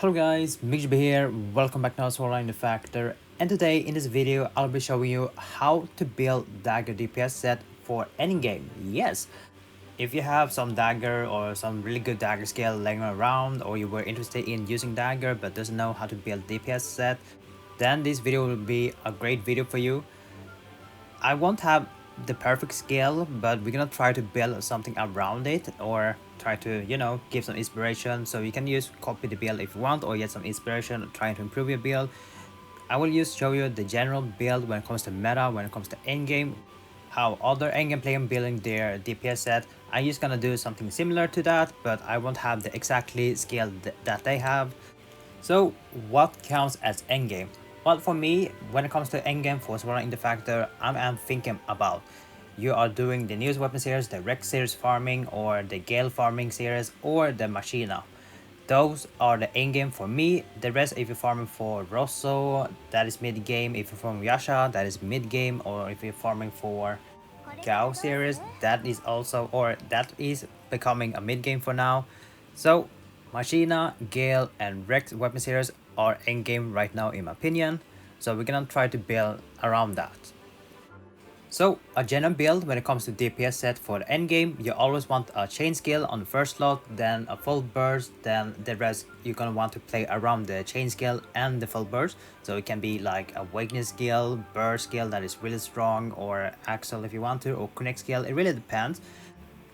Hello guys, MikuChibi here, welcome back to Showdown the Factor, and today in this video I'll be showing you how to build Dagger DPS set for any game. Yes, if you have some Dagger or some really good Dagger skill laying around, or you were interested in using Dagger but doesn't know how to build DPS set, then this video will be a great video for you. I won't have the perfect skill, but we're gonna try to build something around it, or try to, give some inspiration. So you can use copy the build if you want, or get some inspiration trying to improve your build. I will just show you the general build when it comes to meta, when it comes to endgame, how other endgame players building their DPS set. I'm just gonna do something similar to that, but I won't have the exactly skill that they have. So what counts as endgame? Well, for me, when it comes to endgame for Showdown in the Factor, I'm thinking about you are doing the newest weapon series, the Rex series farming, or the Gale farming series, or the Machina. Those are the endgame for me. The rest, if you're farming for Rosso, that is mid game. If you're farming Yasha, that is mid game. Or if you're farming for Gao series, that is also, or that is becoming a mid game for now. So Machina, Gale, and Rex weapon series are endgame right now in my opinion. So we're gonna try to build around that. So a general build when it comes to DPS set for the endgame, you always want a chain skill on the first slot, then a full burst, then the rest you're gonna want to play around the chain skill and the full burst. So it can be like a weakness skill, burst skill that is really strong, or axle if you want to, or connect skill, it really depends.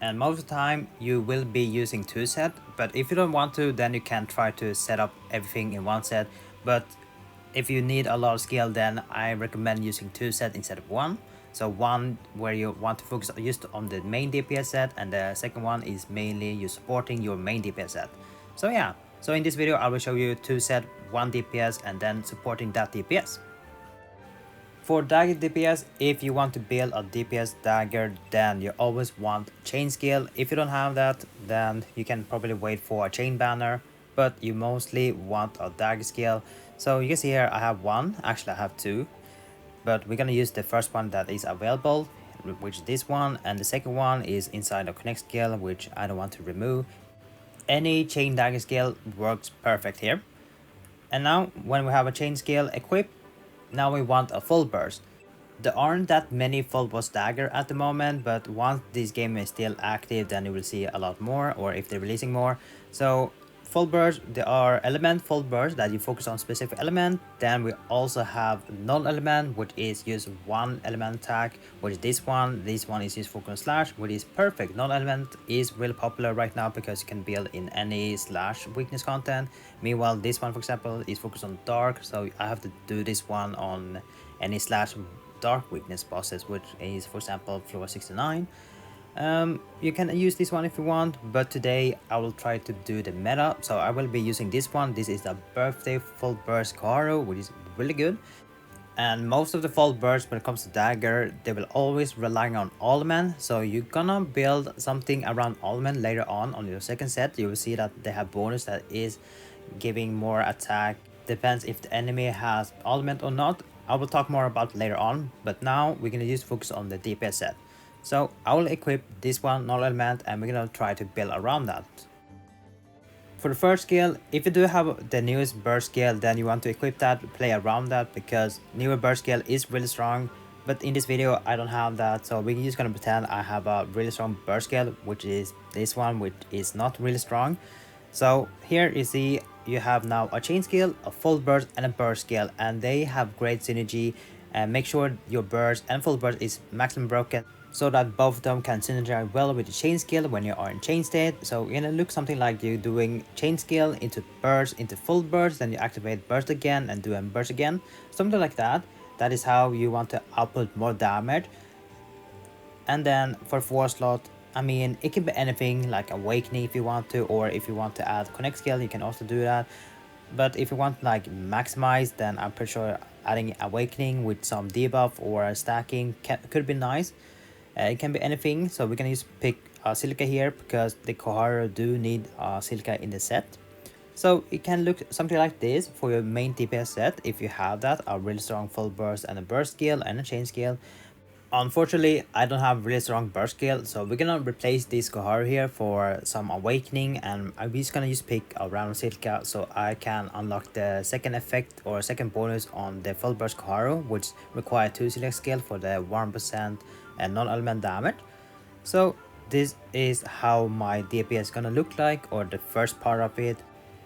And most of the time you will be using two set, but if you don't want to, then you can try to set up everything in one set. But if you need a lot of skill, then I recommend using two set instead of one. So one where you want to focus just on the main DPS set, and the second one is mainly you supporting your main DPS set. So yeah, so in this video I will show you two set, one DPS, and then supporting that DPS. For Dagger DPS, if you want to build a DPS Dagger, then you always want chain skill. If you don't have that, then you can probably wait for a chain banner, but you mostly want a Dagger skill. So you can see here I have one, actually I have two, but we're gonna use the first one that is available, which is this one, and the second one is inside the connect skill, which I don't want to remove. Any chain Dagger skill works perfect here. And now when we have a chain skill equipped, now we want a full burst. There aren't that many full burst Dagger at the moment, but once this game is still active, then you will see a lot more, or if they're releasing more. So full burst, there are element full burst that you focus on specific element. Then we also have null element, which is use one element attack, which is this one. This one is used for slash, which is perfect. Null element is really popular right now because you can build in any slash weakness content. Meanwhile, this one, for example, is focused on dark, so I have to do this one on any slash dark weakness bosses, which is, for example, floor 69. You can use this one if you want, but today I will try to do the meta, so I will be using this one. This is the birthday full burst Karu, which is really good. And most of the full bursts when it comes to Dagger, they will always rely on Allman, so you're gonna build something around Allman later on your second set. You will see that they have bonus that is giving more attack, depends if the enemy has Allman or not. I will talk more about later on, but now we're gonna just focus on the DPS set. So I will equip this one, null element, and we're gonna try to build around that. For the first skill, if you do have the newest burst skill, then you want to equip that, play around that, because newer burst skill is really strong. But in this video, I don't have that, so we're just gonna pretend I have a really strong burst skill, which is this one, which is not really strong. So here you see you have now a chain skill, a full burst, and a burst skill, and they have great synergy. And make sure your burst and full burst is maximum broken, so that both of them can synergize well with the chain skill when you are in chain state. So you're gonna look something like you doing chain skill into burst into full burst, then you activate burst again and do a burst again, something like that. That is how you want to output more damage. And then for 4 slot, I mean, it can be anything like awakening if you want to, or if you want to add connect skill, you can also do that. But if you want like maximize, then I'm pretty sure adding awakening with some debuff or stacking could be nice. It can be anything, so we can just pick silica here because the Koharu do need silica in the set. So it can look something like this for your main DPS set if you have that, a really strong full burst and a burst skill and a chain skill. Unfortunately, I don't have really strong burst skill, so we're gonna replace this Koharu here for some awakening, and I'm just gonna use pick a random Silka so I can unlock the second effect or second bonus on the full burst Koharu, which require 2 select skill for the 1% and non-element damage. So this is how my DPS is gonna look like, or the first part of it,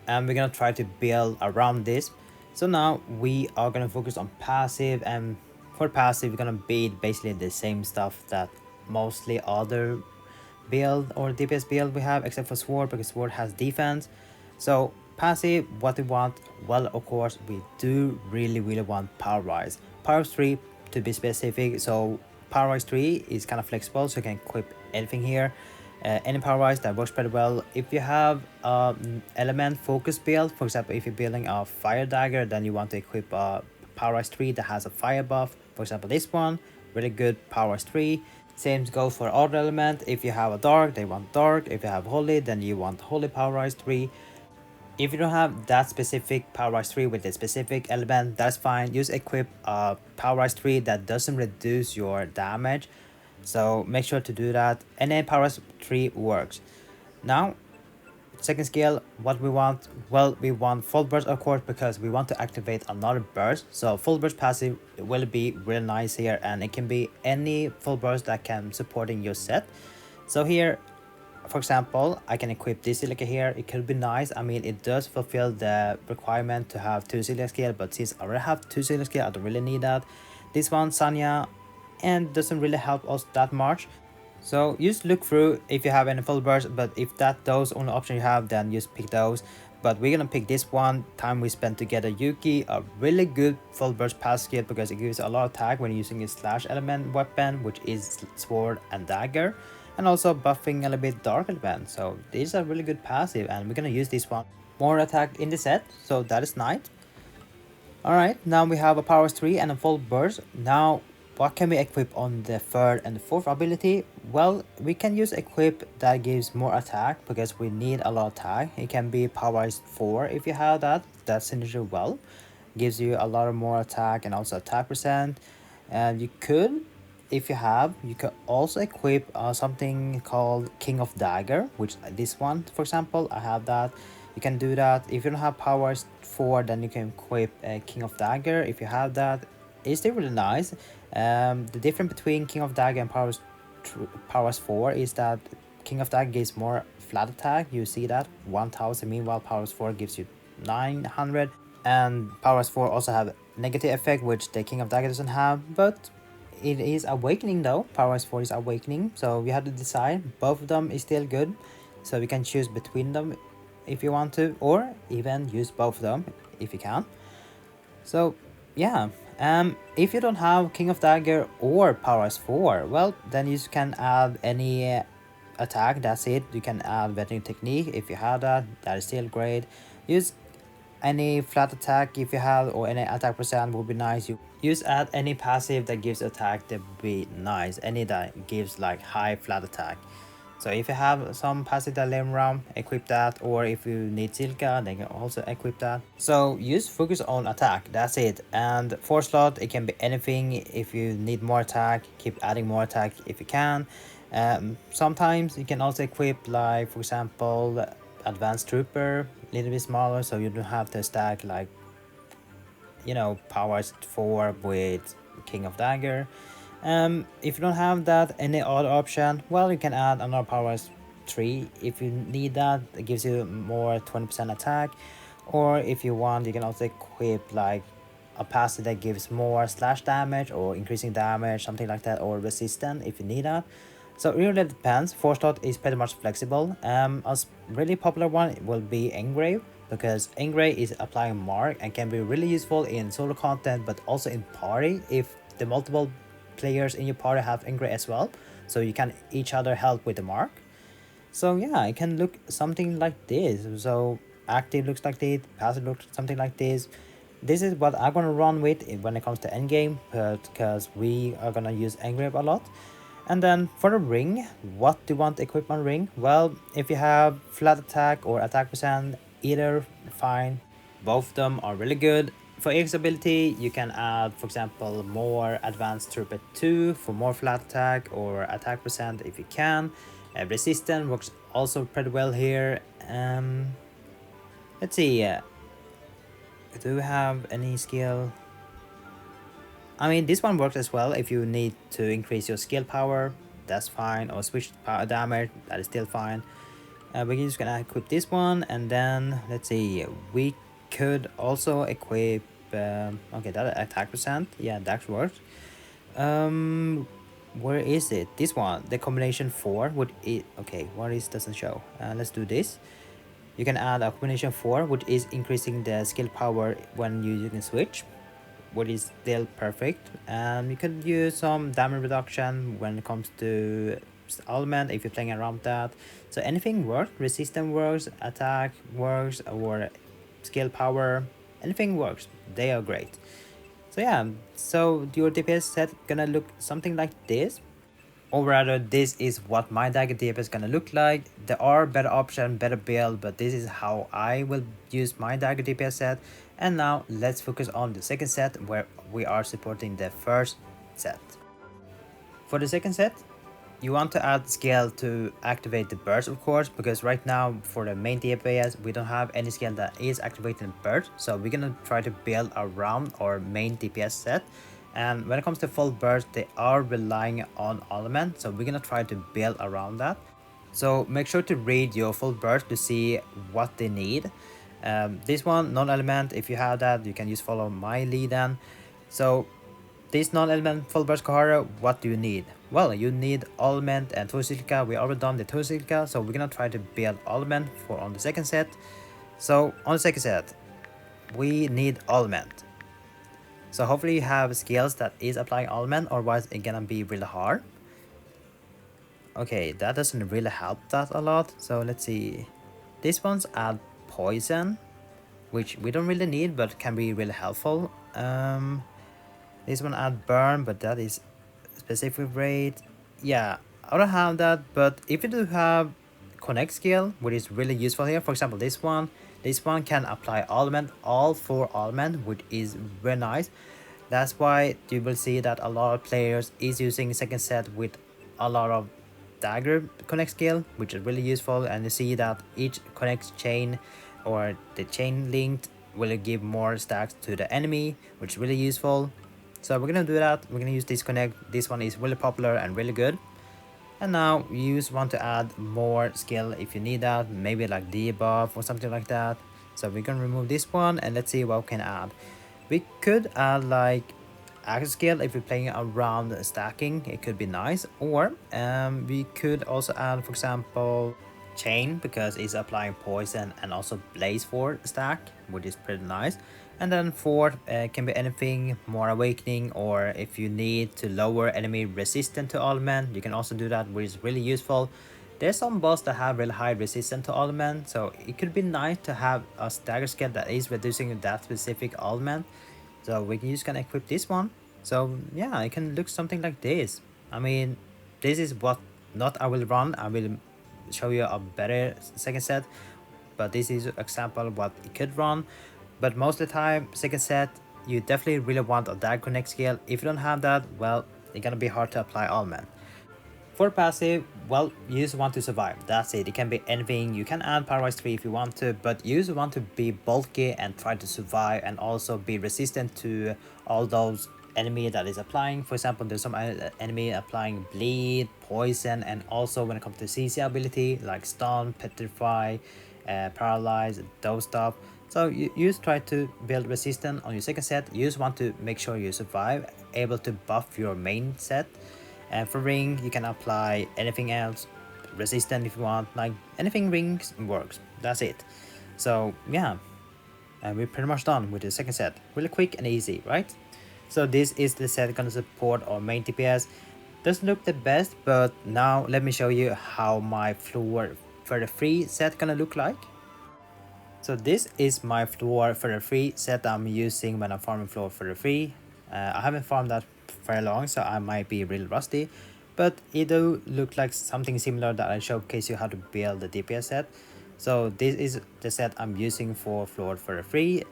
and we're gonna try to build around this. So now we are gonna focus on passive, and for passive we're gonna beat basically the same stuff that mostly other build or DPS build we have, except for sword, because sword has defense. So passive, what we want, well, of course we do really want power rise, power 3 to be specific. So power rise 3 is kind of flexible, so you can equip anything here, any power rise that works pretty well. If you have element focus build, for example if you're building a fire dagger, then you want to equip a power rise 3 that has a fire buff. For example this one, really good power rise 3. Same goes for other element. If you have a dark, they want dark. If you have holy, then you want holy power rise 3. If you don't have that specific power rise 3 with a specific element, that's fine. Just equip a power rise 3 that doesn't reduce your damage. So make sure to do that. Any power rise 3 works. Now, second skill, what we want, well, we want full burst, of course, because we want to activate another burst. So full burst passive will be really nice here, and it can be any full burst that can supporting your set. So here, for example, I can equip this silica here. It could be nice. I mean, it does fulfill the requirement to have 2 silica skill, but since I already have 2 silica skill, I don't really need that. This one, Sanya, and doesn't really help us that much. So just look through if you have any full burst, but if those only option you have, then just pick those. But we're gonna pick this one, time we spent together Yuki, a really good full burst pass skill because it gives a lot of attack when using a slash element weapon, which is sword and dagger, and also buffing a little bit dark element. So this is a really good passive, and we're gonna use this one. More attack in the set, so that is nice. Alright, now we have a power 3 and a full burst. Now what can we equip on the third and the fourth ability? Well, we can use equip that gives more attack because we need a lot of attack. It can be power 4 if you have that. That's synergy well. Gives you a lot of more attack and also attack percent. And you could, if you have, you could also equip something called King of Dagger, which this one, for example, I have that. You can do that. If you don't have powers 4, then you can equip King of Dagger. If you have that, it's still really nice. The difference between King of Dagger and powers 4 is that King of Dagger gives more flat attack. You see that 1000, meanwhile powers 4 gives you 900, and powers 4 also have negative effect, which the King of Dagger doesn't have. But it is awakening though. Powers 4 is awakening, so we have to decide. Both of them is still good, so we can choose between them if you want to, or even use both of them if you can. So yeah, if you don't have King of Dagger or powers 4, well, then you can add any attack. That's it. You can add veteran technique if you have that. That is still great. Use any flat attack if you have, or any attack percent would be nice. You use add any passive that gives attack, that would be nice. Any that gives like high flat attack. So if you have some passive that laying around, equip that, or if you need Silka, then you can also equip that. So use focus on attack, that's it. And 4 slot, it can be anything. If you need more attack, keep adding more attack if you can. Sometimes you can also equip, like for example, advanced trooper, a little bit smaller, so you don't have to stack like, you know, powers 4 with King of Dagger. If you don't have that, any other option, well, you can add another powers 3 if you need that. It gives you more 20% attack. Or if you want, you can also equip like a passive that gives more slash damage or increasing damage, something like that, or resistant if you need that. So it really depends. 4 slot is pretty much flexible. A really popular one will be Engrave, because Engrave is applying mark and can be really useful in solo content, but also in party if the multiple players in your party have Engrave as well, so you can each other help with the mark. So yeah, it can look something like this. So active looks like this, passive looks something like this. This is what I'm gonna run with when it comes to endgame, because we are gonna use Engrave a lot. And then for the ring, what do you want to equip on ring? Well, if you have flat attack or attack percent, either fine. Both of them are really good. For EX ability, you can add, for example, more advanced throughput 2 for more flat attack or attack percent if you can. Resistance works also pretty well here. Let's see, do we have any skill? I mean, this one works as well if you need to increase your skill power, that's fine, or switch power damage, that is still fine. We're just gonna equip this one, and then let's see, we could also equip okay, that attack percent, yeah, that works. Where is it? This one, the combination 4 would it, okay, what is doesn't show. Let's do this. You can add a combination 4, which is increasing the skill power when you can switch, which is still perfect. And you can use some damage reduction when it comes to element if you're playing around that. So anything works, resistance works, attack works, or skill power, anything works. They are great. So yeah, so your DPS set gonna look something like this. Or rather, this is what my Dagger DPS is gonna look like. There are better options, better build, but this is how I will use my Dagger DPS set. And now let's focus on the second set where we are supporting the first set. For the second set, you want to add skill to activate the burst, of course, because right now for the main DPS we don't have any skill that is activating burst. So we're gonna try to build around our main DPS set. And when it comes to full burst, they are relying on element, so we're gonna try to build around that. So make sure to read your full burst to see what they need. This one, non-element, if you have that, you can just follow my lead then. So this non-element full burst Kahara, what do you need? Well, you need element and Tosilica. We already done the Tosilica, so we're gonna try to build element for on the second set. So on the second set, we need element. So hopefully you have skills that is applying element, otherwise it's gonna be really hard. Okay, that doesn't really help that a lot. So let's see. This one's add poison, which we don't really need, but can be really helpful. This one add burn, but that is specific rate. Yeah, I don't have that, but if you do have connect skill, which is really useful here, for example, this one can apply element, all 4 element, which is very nice. That's why you will see that a lot of players is using second set with a lot of dagger connect skill, which is really useful. And you see that each connect chain or the chain linked will give more stacks to the enemy, which is really useful. So we're gonna do that. We're gonna use this connect. This one is really popular and really good. And now you just want to add more skill if you need that, maybe like debuff or something like that. So we're gonna remove this one and let's see what we can add. We could add like axe skill if you're playing around stacking, it could be nice. Or we could also add, for example, chain, because it's applying poison and also blaze for stack, which is pretty nice. And then 4 can be anything, more awakening, or if you need to lower enemy resistance to element, you can also do that, which is really useful. There's some boss that have really high resistance to element, so it could be nice to have a stagger skill that is reducing that specific element. So we can just gonna equip this one. So yeah, it can look something like this. I mean, this is what not I will run. I will show you a better second set, but this is example what it could run. But most of the time, second set, you definitely really want a dagger connect skill. If you don't have that, well, it's gonna be hard to apply element. For passive, well, you just want to survive, that's it. It can be anything. You can add paralyze 3 if you want to, but you just want to be bulky and try to survive and also be resistant to all those enemy that is applying. For example, there's some enemy applying bleed, poison, and also when it comes to CC ability like stun, petrify, paralyze, those stuff. So you just try to build resistance on your second set. You just want to make sure you survive, able to buff your main set. And for ring, you can apply anything else, resistant if you want, like anything rings works. That's it. So yeah, and we're pretty much done with the second set. Really quick and easy, right? So this is the set gonna support our main DPS. Doesn't look the best, but now let me show you how my floor for the free set gonna look like. So this is my floor for the free set I'm using when I'm farming floor for the free. I haven't farmed that very long, so I might be real rusty, but it do look like something similar that I showcase you how to build the DPS set. So this is the set I'm using for floor 33.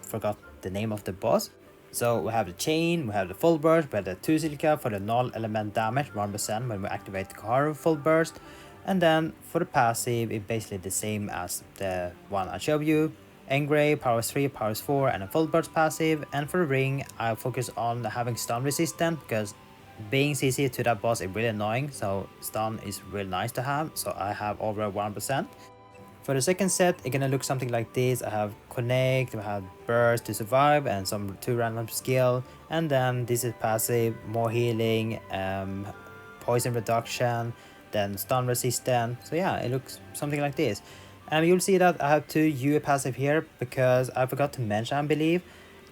Forgot the name of the boss. So we have the chain, we have the full burst, we have the 2 silica for the null element damage 1% when we activate the Kaharu full burst. And then for the passive, it's basically the same as the one I showed you. Engrave, powers 3, powers 4, and a full burst passive. And for the ring, I focus on having stun resistant because being CC to that boss is really annoying. So stun is really nice to have. So I have over 1%. For the second set, it's gonna look something like this. I have connect, I have burst to survive, and some 2 random skill. And then this is passive, more healing, poison reduction, then stun resistant. So yeah, it looks something like this. And you'll see that I have 2 UE passive here because I forgot to mention, I believe.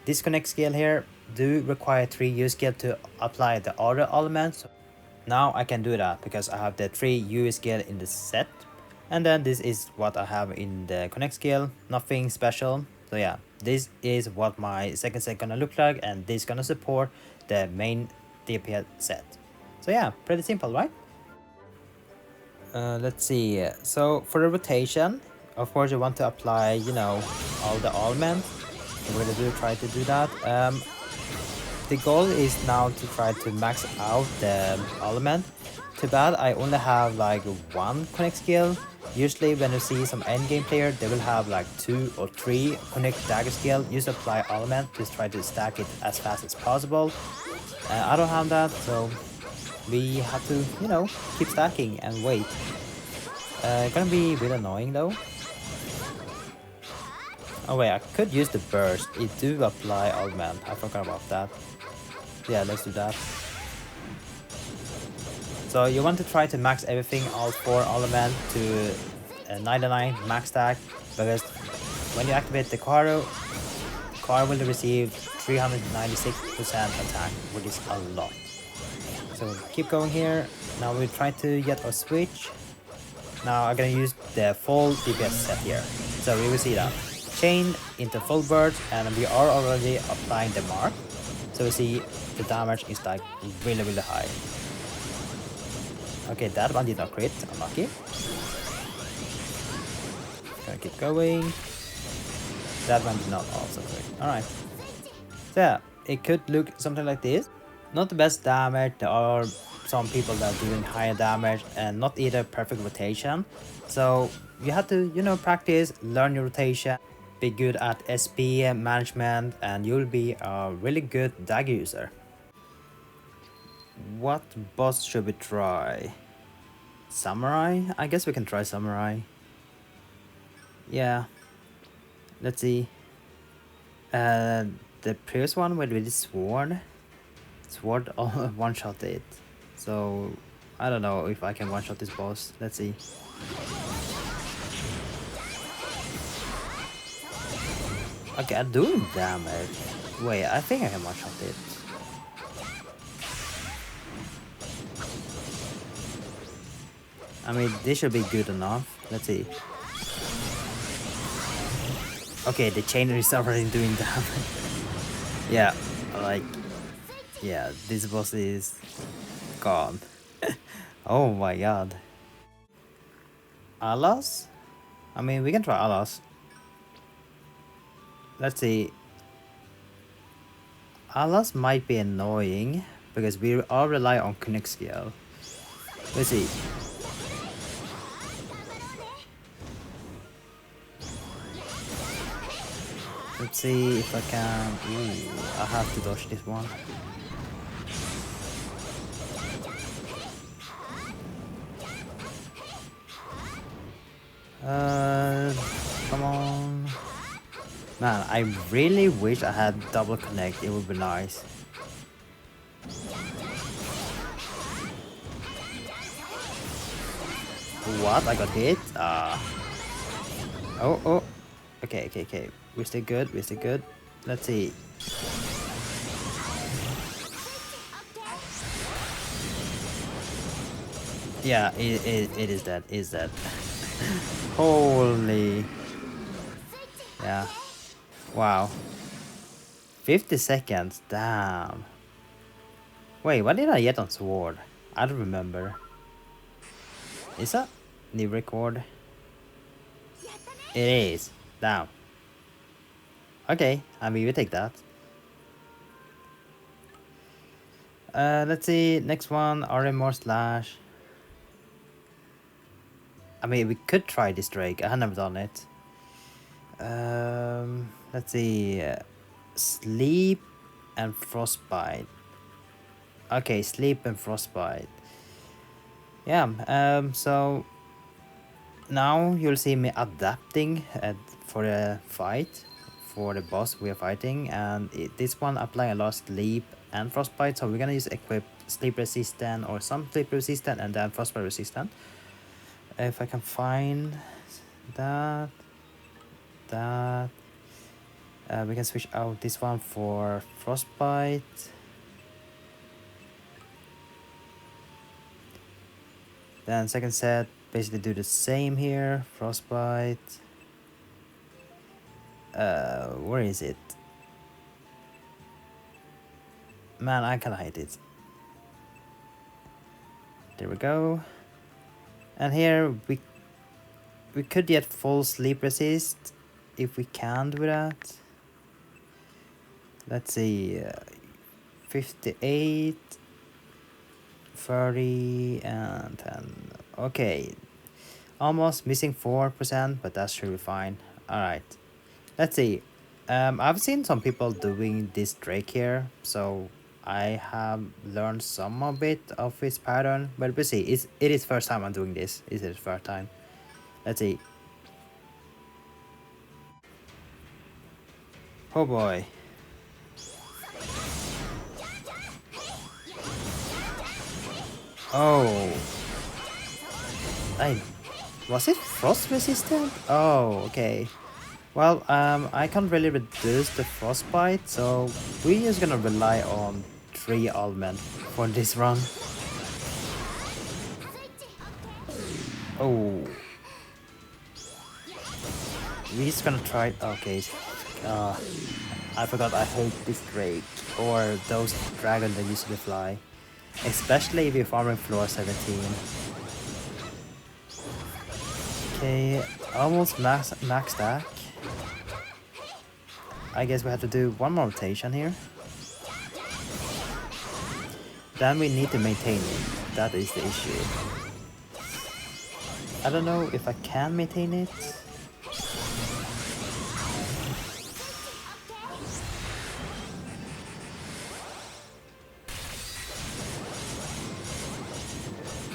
This connect skill here do require 3 UE skill to apply the other elements. Now I can do that because I have the 3 UE skill in the set. And then this is what I have in the connect skill, nothing special. So yeah, this is what my second set gonna look like, and this gonna support the main DPS set. So yeah, pretty simple, right? Let's see. So for the rotation, of course you want to apply, you know, all the elements. We're gonna try to do that. The goal is now to try to max out the element. Too bad I only have like 1 connect skill. Usually when you see some endgame player, they will have like 2 or 3 connect dagger skill. Just apply element, just try to stack it as fast as possible. I don't have that, so we have to, you know, keep stacking and wait. Gonna be a bit annoying though. Oh wait, I could use the burst. It do apply element. I forgot about that. Yeah, let's do that. So you want to try to max everything, all 4 elements to 99 max stack, because when you activate the Kaharu, will receive 396% attack, which is a lot. So keep going here. Now we try to get a switch. Now I'm gonna use the full DPS set here. So we will see that. Chain into full burst, and we are already applying the mark. So we see the damage is like really high. Okay, that one did not crit, unlucky. Gonna keep going. That one did not also crit. Alright. So yeah, it could look something like this. Not the best damage, there are some people that are doing higher damage and not either perfect rotation. So you have to, you know, practice, learn your rotation, be good at SP management, and you'll be a really good dagger user. What boss should we try? Samurai? I guess we can try Samurai. Yeah. Let's see. The previous one with the sword one-shot it. So I don't know if I can one-shot this boss. Let's see. Okay, I'm doing damage. Wait, I think I can one-shot it. I mean, this should be good enough. Let's see. Okay, the chain is already doing damage. Yeah, like, yeah, this boss is gone. Oh my god. Alas? I mean, we can try Alas. Let's see. Alas might be annoying because we all rely on connect skill. Let's see. Let's see if I can. Ooh, I have to dodge this one. Come on. Man, I really wish I had double connect. It would be nice. What? I got hit? Oh. Okay. We're still good. Let's see. Yeah, it is that. Holy. Yeah. Wow. 50 seconds. Damn. Wait, what did I get on sword? I don't remember. Is that new record? It is. Down. Okay, I mean, we take that. Let's see, next one, RM slash. I mean, we could try this Drake. I have never done it. Let's see, sleep and frostbite. Okay, sleep and frostbite. Yeah. So now you'll see me adapting for the fight, for the boss we are fighting, and this one applying a lot of sleep and frostbite. So we're gonna use equip sleep resistant or some sleep resistant and then frostbite resistant. If I can find that, we can switch out this one for frostbite. Then second set, basically do the same here, frostbite. Where is it? Man, I kinda hate it. There we go. And here we could get full sleep resist if we can do that. Let's see, 58, 30 and 10. Okay, almost missing 4%, but that should be fine. Alright, let's see. I've seen some people doing this Drake here, so I have learned some of it of his pattern, but we'll see. It is first time I'm doing this. It is first time. Let's see. Oh boy. Oh. Was it frost resistant? Oh, okay. Well, I can't really reduce the frostbite, so we're just gonna rely on 3 element for this run. Oh. We're just gonna try. Okay. I forgot I hate this Drake or those dragons that usually fly. Especially if you're farming floor 17. Okay, almost max stack. I guess we have to do one more rotation here. Then we need to maintain it. That is the issue. I don't know if I can maintain it.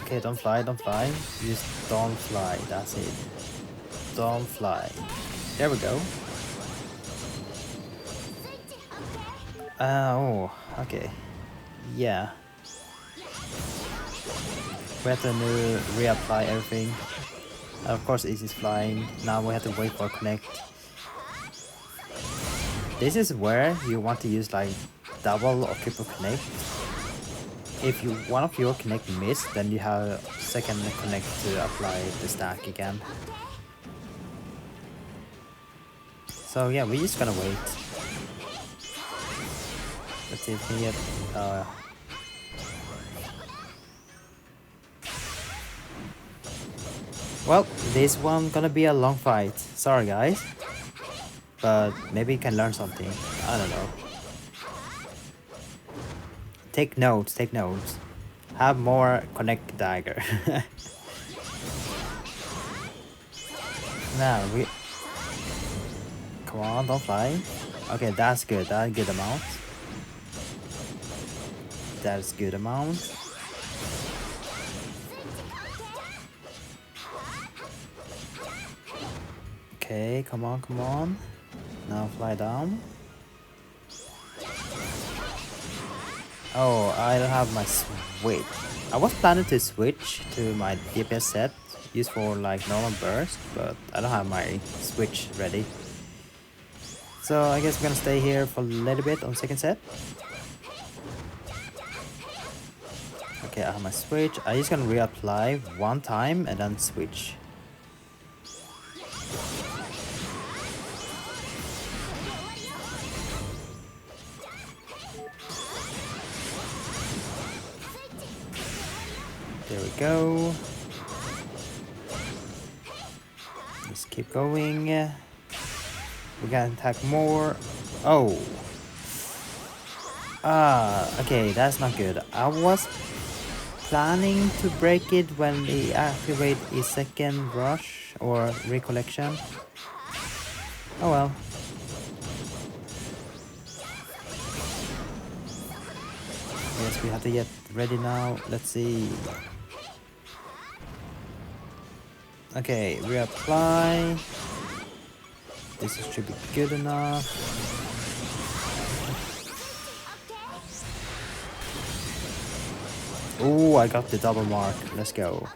Okay, don't fly, don't fly. Just don't fly, that's it. Don't fly. There we go. Oh, okay. Yeah. We have to reapply everything. And of course, it is flying. Now we have to wait for connect. This is where you want to use like double or triple connect. If one of your connect miss, then you have second connect to apply the stack again. So yeah, we're just gonna wait. Let's see if we get well, this one gonna be a long fight. Sorry guys. But maybe you can learn something. I don't know. Take notes, take notes. Have more connect dagger. Now we... Come on, don't fly. Okay, that's good. That's good amount. That's good amount. Okay, come on, come on. Now fly down. Oh, I don't have my switch. I was planning to switch to my DPS set, used for like normal burst, but I don't have my switch ready. So I guess we're gonna stay here for a little bit on second set. Okay, I have my switch. I'm just gonna reapply one time and then switch. There we go. Just Keep going. We can attack more. Oh. Okay, that's not good. I was planning to break it when they activate a second rush or recollection. Oh well. Yes, we have to get ready now. Let's see. Okay, reapply. This should be good enough. Oh, I got the double mark. Let's go.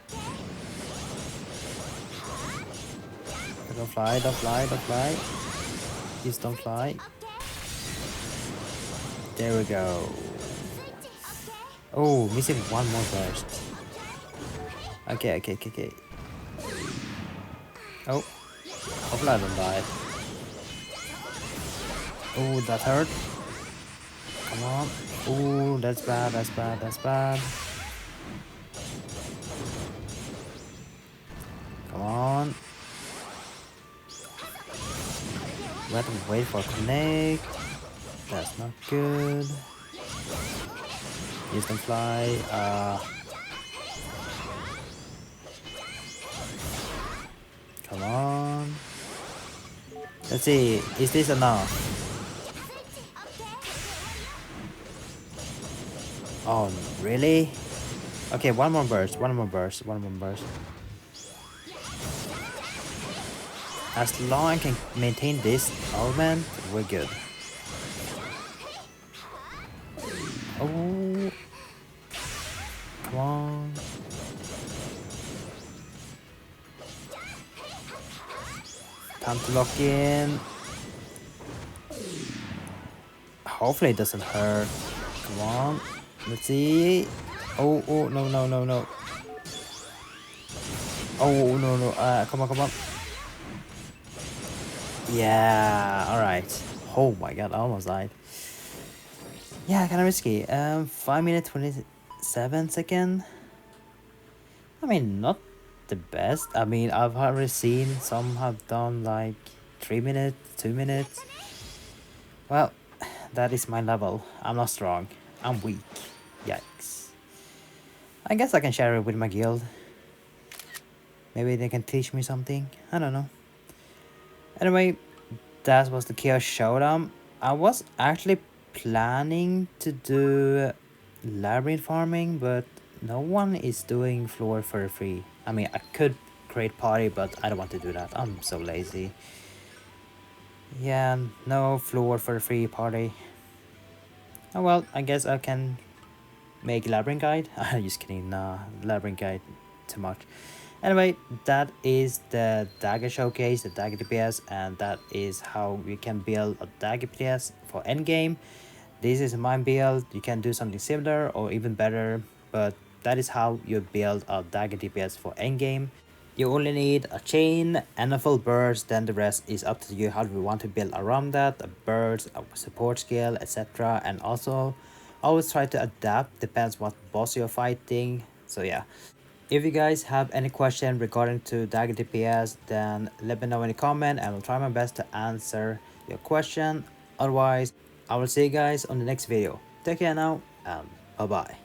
Don't fly, don't fly, don't fly. Please don't fly. There we go. Oh, missing one more burst. Okay. Oh, hopefully I don't die. Oh, that hurt. Come on. Oh, that's bad. Come on. We have to wait for connect. That's not good. Use them fly. Come on. Let's see. Is this enough? Oh, really? Okay, one more burst. As long as I can maintain this element, we're good. Oh, come on. Time to lock in. Hopefully it doesn't hurt. Come on. Let's see. Oh, no. Oh, no. Come on. Yeah, alright. Oh my god, I almost died. Yeah, kind of risky. 5 minutes 27 seconds. I mean, not the best. I mean, I've already seen some have done like 3 minutes, 2 minutes. Well, that is my level. I'm not strong. I'm weak. Yikes. I guess I can share it with my guild. Maybe they can teach me something. I don't know. Anyway, that was the Chaos Showdown. I was actually planning to do labyrinth farming, but no one is doing floor for free. I mean, I could create party, but I don't want to do that. I'm so lazy. Yeah, no floor for free party. Oh well, I guess I can make labyrinth guide. I'm just kidding. Nah, labyrinth guide too much. Anyway, that is the Dagger showcase, the Dagger DPS, and that is how you can build a Dagger DPS for endgame. This is my build. You can do something similar or even better, but that is how you build a Dagger DPS for endgame. You only need a chain and a full burst, then the rest is up to you how you want to build around that, a burst, a support skill, etc. And also, always try to adapt, depends what boss you're fighting, so yeah. If you guys have any question regarding to Dagger DPS, then let me know in the comment and I'll try my best to answer your question. Otherwise, I will see you guys on the next video. Take care now and bye bye.